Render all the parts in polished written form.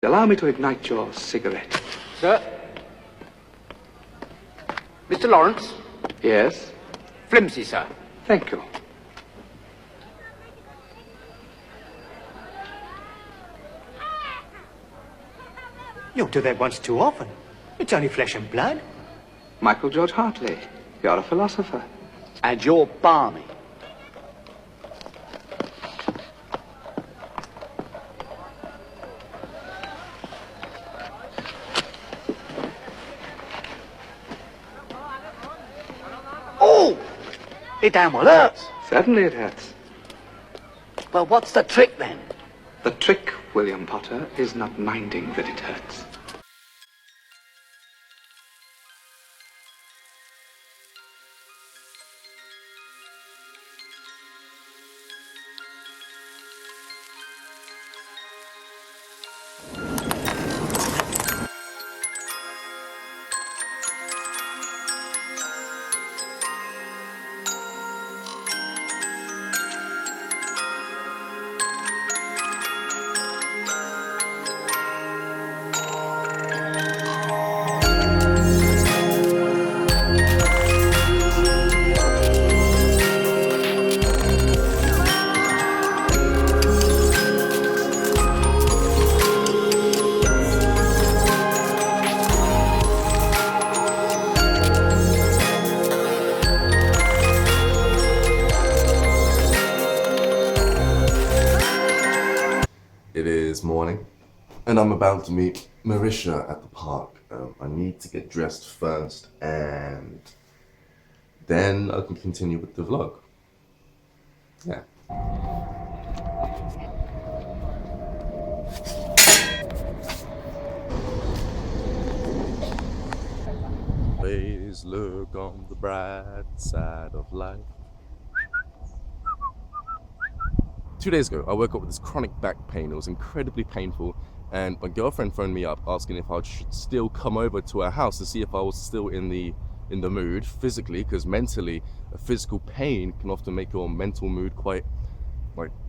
Allow me to ignite your cigarette. Sir? Mr. Lawrence? Yes? Flimsy, sir. Thank you. You do that once too often. It's only flesh and blood. Michael George Hartley, you're a philosopher. And you're balmy. Oh! It damn well hurts. Certainly it hurts. Well, what's the trick then? The trick, William Potter, is not minding that it hurts. It is morning, and I'm about to meet Marisha at the park. I need to get dressed first, and then I can continue with the vlog. Yeah. Please look on the bright side of life. 2 days ago, I woke up with this chronic back pain. It was incredibly painful, and my girlfriend phoned me up asking if I should still come over to her house to see if I was still in the mood physically, because mentally, a physical pain can often make your mental mood quite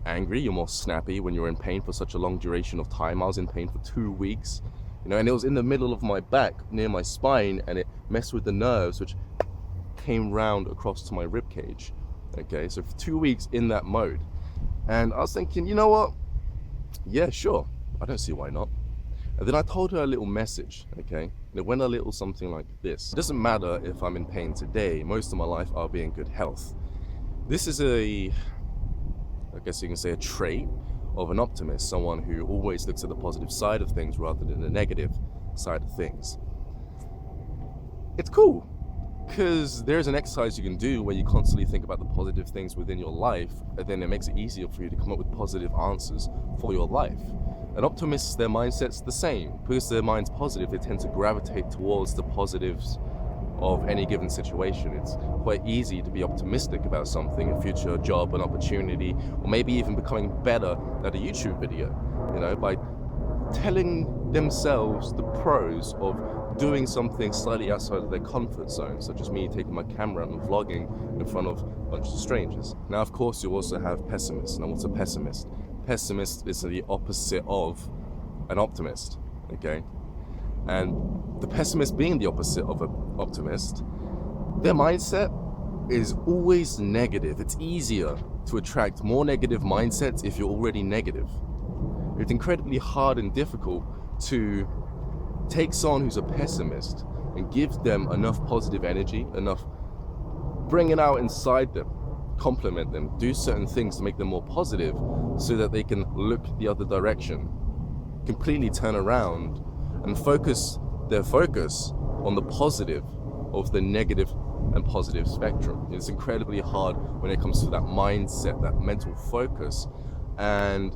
angry. You're more snappy when you're in pain for such a long duration of time. I was in pain for 2 weeks, and it was in the middle of my back near my spine, and it messed with the nerves, which came round across to my rib cage. Okay, so for 2 weeks in that mode. And I was thinking, you know what? Yeah, sure. I don't see why not. And then I told her a little message, okay? And it went a little something like this. It doesn't matter if I'm in pain today. Most of my life I'll be in good health. This is I guess you can say, a trait of an optimist, someone who always looks at the positive side of things rather than the negative side of things. It's cool, because there's an exercise you can do where you constantly think about the positive things within your life, and then it makes it easier for you to come up with positive answers for your life. And optimists, their mindset's the same. Because their mind's positive, they tend to gravitate towards the positives of any given situation. It's quite easy to be optimistic about something, a future job, an opportunity, or maybe even becoming better at a YouTube video, by telling themselves the pros of doing something slightly outside of their comfort zone, such as me taking my camera and vlogging in front of a bunch of strangers. Now, of course, you also have pessimists. Now, what's a pessimist? Pessimist is the opposite of an optimist, okay? And the pessimist being the opposite of an optimist, their mindset is always negative. It's easier to attract more negative mindsets if you're already negative. It's incredibly hard and difficult to take someone who's a pessimist and give them enough positive energy, enough bring it out inside them, compliment them, do certain things to make them more positive so that they can look the other direction, completely turn around and focus their focus on the positive of the negative and positive spectrum. It's incredibly hard when it comes to that mindset, that mental focus. And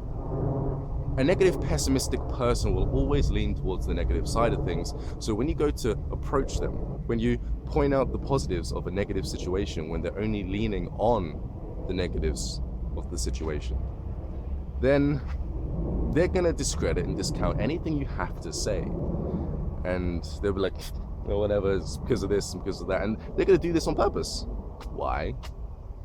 a negative, pessimistic person will always lean towards the negative side of things. So when you go to approach them, when you point out the positives of a negative situation, when they're only leaning on the negatives of the situation, then they're gonna discredit and discount anything you have to say. And they'll be like, well, whatever, it's because of this and because of that. And they're gonna do this on purpose. Why?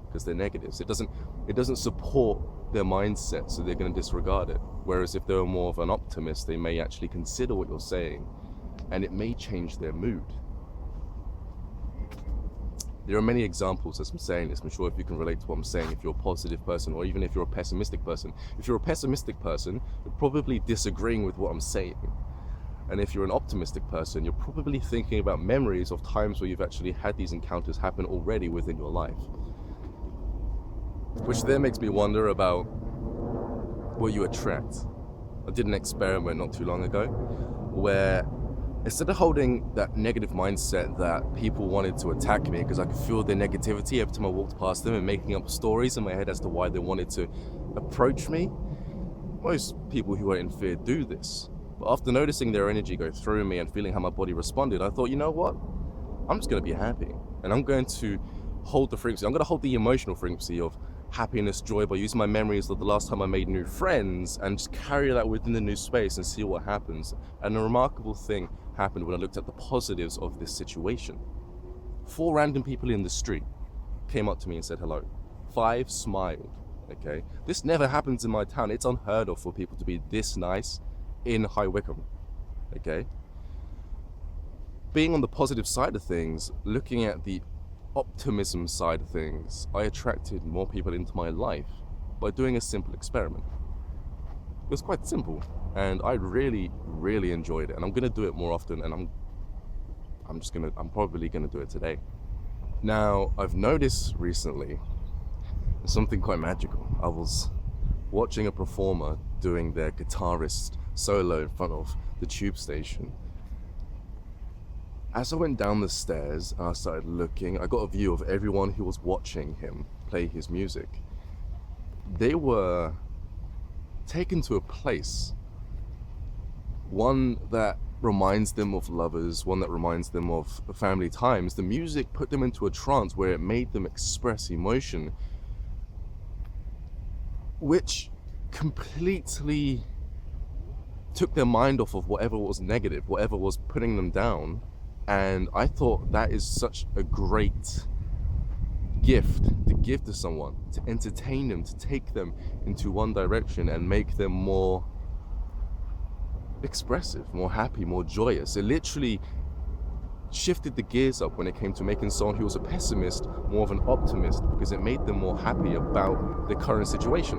Because they're negatives. It doesn't support their mindset, so they're going to disregard it. Whereas if they're more of an optimist, they may actually consider what you're saying, and it may change their mood. There are many examples as I'm saying this. I'm sure if you can relate to what I'm saying, if you're a positive person, or even if you're a pessimistic person. If you're a pessimistic person, you're probably disagreeing with what I'm saying. And if you're an optimistic person, you're probably thinking about memories of times where you've actually had these encounters happen already within your life. Which then makes me wonder about what you attract. I did an experiment not too long ago where instead of holding that negative mindset that people wanted to attack me because I could feel their negativity every time I walked past them and making up stories in my head as to why they wanted to approach me, most people who are in fear do this. But after noticing their energy go through me and feeling how my body responded, I thought, you know what? I'm just going to be happy. And I'm going to hold the frequency. I'm going to hold the emotional frequency of happiness, joy, by using my memories of the last time I made new friends and just carry that within the new space and see what happens. And a remarkable thing happened when I looked at the positives of this situation. 4 random people in the street came up to me and said hello. 5 smiled, okay? This never happens in my town. It's unheard of for people to be this nice in High Wycombe, okay? Being on the positive side of things, looking at the optimism side of things, I attracted more people into my life by doing a simple experiment. It was quite simple, and I really, really enjoyed it, and I'm gonna do it more often, and I'm probably gonna do it today. Now, I've noticed recently something quite magical. I was watching a performer doing their guitarist solo in front of the tube station. As I went down the stairs and I started looking, I got a view of everyone who was watching him play his music. They were taken to a place, one that reminds them of lovers, one that reminds them of family times. The music put them into a trance where it made them express emotion, which completely took their mind off of whatever was negative, whatever was putting them down. And I thought that is such a great gift to give to someone, to entertain them, to take them into one direction and make them more expressive, more happy, more joyous. It literally shifted the gears up when it came to making someone who was a pessimist more of an optimist, because it made them more happy about the current situation.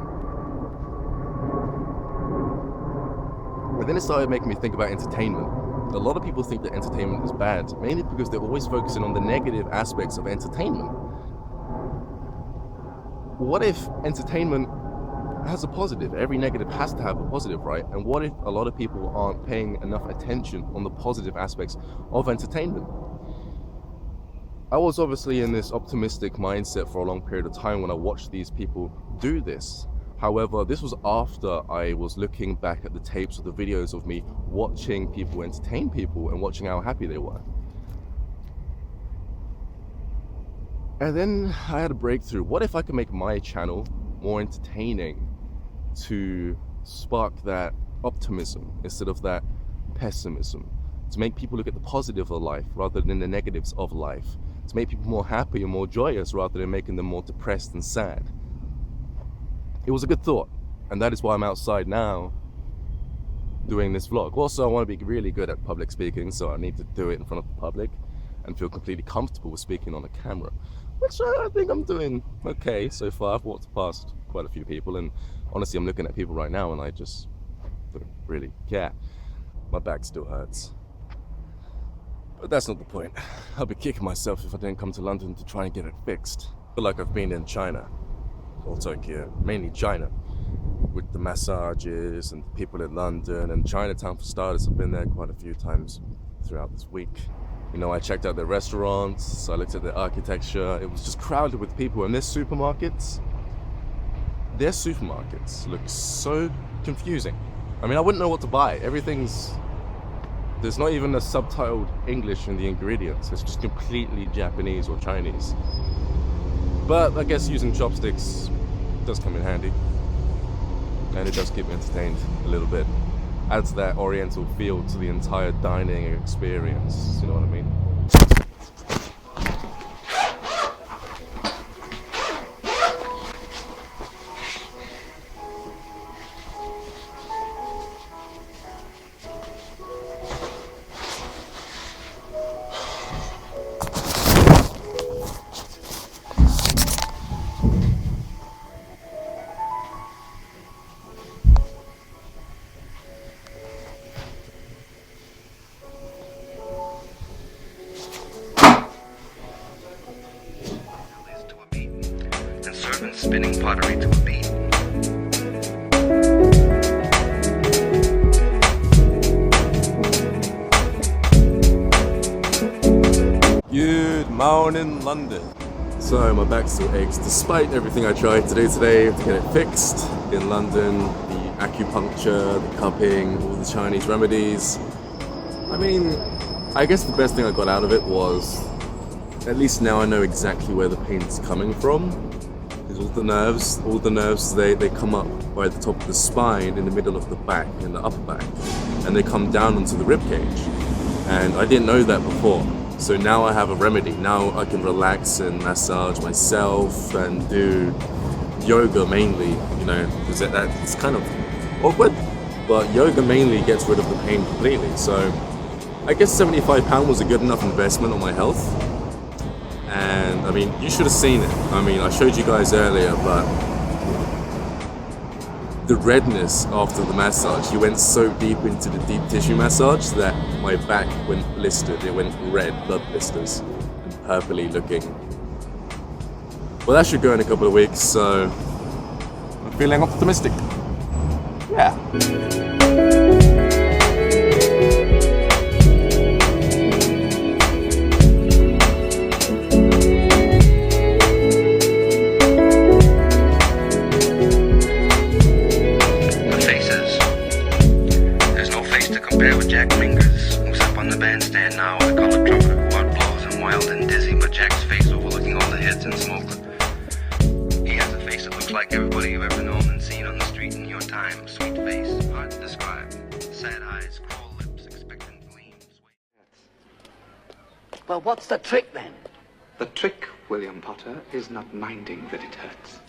But then it started making me think about entertainment. A lot of people think that entertainment is bad, mainly because they're always focusing on the negative aspects of entertainment. What if entertainment has a positive? Every negative has to have a positive, right? And what if a lot of people aren't paying enough attention on the positive aspects of entertainment? I was obviously in this optimistic mindset for a long period of time when I watched these people do this. However, this was after I was looking back at the tapes of the videos of me watching people entertain people and watching how happy they were. And then I had a breakthrough. What if I could make my channel more entertaining to spark that optimism instead of that pessimism? To make people look at the positive of life rather than the negatives of life. To make people more happy and more joyous rather than making them more depressed and sad. It was a good thought, and that is why I'm outside now doing this vlog. Also, I want to be really good at public speaking, so I need to do it in front of the public and feel completely comfortable with speaking on a camera, which I think I'm doing okay so far. I've walked past quite a few people, and honestly, I'm looking at people right now and I just don't really care. My back still hurts. But that's not the point. I'll be kicking myself if I didn't come to London to try and get it fixed. I feel like I've been in China, or Tokyo, mainly China, with the massages and people in London and Chinatown for starters. I've been there quite a few times throughout this week. You know, I checked out their restaurants, I looked at their architecture. It was just crowded with people, and their supermarkets look so confusing. I mean, I wouldn't know what to buy. There's not even a subtitled English in the ingredients. It's just completely Japanese or Chinese. But I guess using chopsticks does come in handy, and it does keep me entertained a little bit. Adds that oriental feel to the entire dining experience, you know what I mean? pottery to a beat. Good morning, London. So my back still aches despite everything I tried to do today to get it fixed in London. The acupuncture, the cupping, all the Chinese remedies. I mean, I guess the best thing I got out of it was at least now I know exactly where the pain's coming from. Because all the nerves, they come up by the top of the spine, in the middle of the back, in the upper back, and they come down onto the rib cage. And I didn't know that before. So now I have a remedy. Now I can relax and massage myself and do yoga mainly, you know, because it's kind of awkward, but yoga mainly gets rid of the pain completely. So I guess £75 was a good enough investment on my health. And I mean, you should have seen it. I mean, I showed you guys earlier, but the redness after the massage, you went so deep into the deep tissue massage that my back went blistered. It went red, blood blisters, and purpley looking. Well, that should go in a couple of weeks, so I'm feeling optimistic. Yeah. Compare with Jack Mingus, who's up on the bandstand now with a colored trumpeter who outblows him wild and dizzy, but Jack's face overlooking all the heads and smoke. He has a face that looks like everybody you've ever known and seen on the street in your time. Sweet face, hard to describe. Sad eyes, cruel lips, expectant gleams. Well, what's the trick then? The trick, William Potter, is not minding that it hurts.